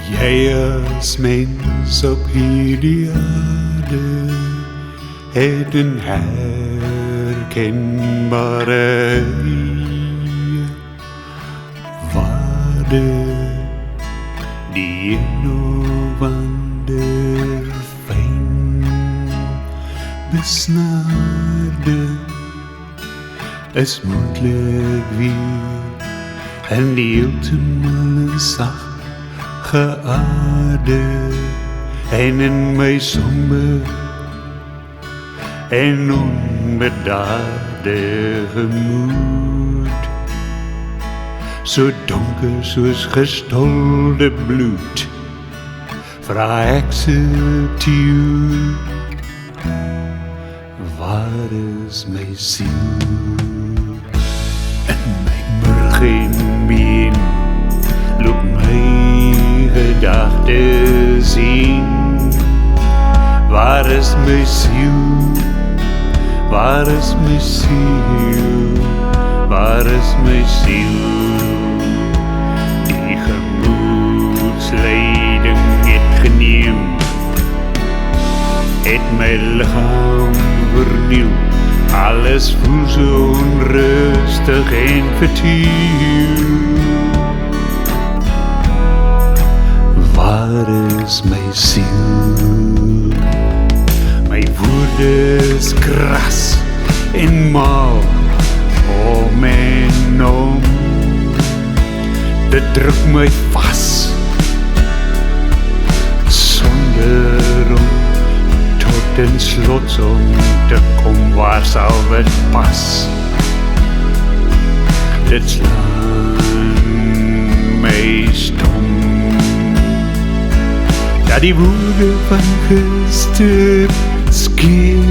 Jy as mens op hierdie aarde het 'n herkenbare waarde, die innovander fyn besnaarde is moontlik weer en die heeltemal sag geaarde en in my somber en onbedaarde gemoed, so donker soos gestolde bloed, vra ek subtiel, waar is my siel? In my murg en been loop my gedagtes in. Waar is my siel? Waar is my siel? Waar is my siel? Die gemoedsleiding het geneem, het my liggaam vernieuw. Alles voel so onrustig en vertieuw. Waar is my siel? My woorde is kras en maal om en om. Dit druk my vas, sonder om tot in slotsom te kom. Waar sal dit pas? Dit slaan my stom, dat die woede van gister skeel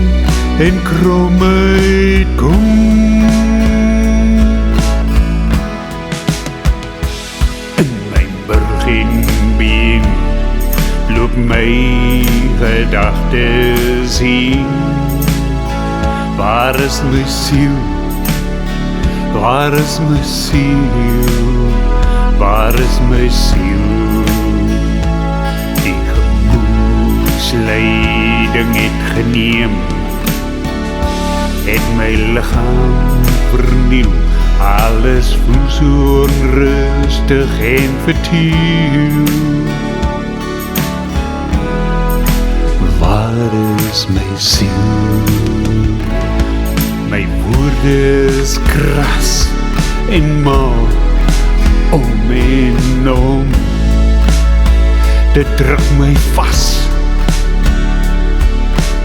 en krom uitkom. In my burg en been loop my gedagtes heen. Waar is my siel? Waar is my siel? Waar is my siel? Die gemoedsleiding het geneem, het my liggaam vernieuw. Alles voel so onrustig en vertieuw. Waar is my siel? My woorde is kras en maal om en om. Dit druk my vas,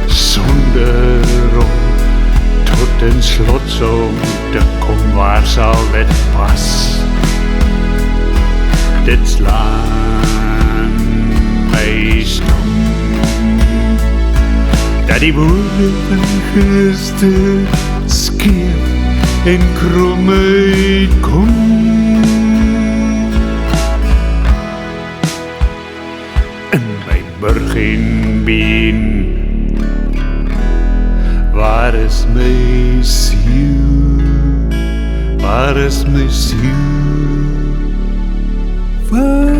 sonder om tot in slotsom te kom. Waar sal dit pas? Dit slaan my stom, dat die woorde van gister skeef en krom uitkom. In my burg en been, waar is my siel? Waar is my siel? Waar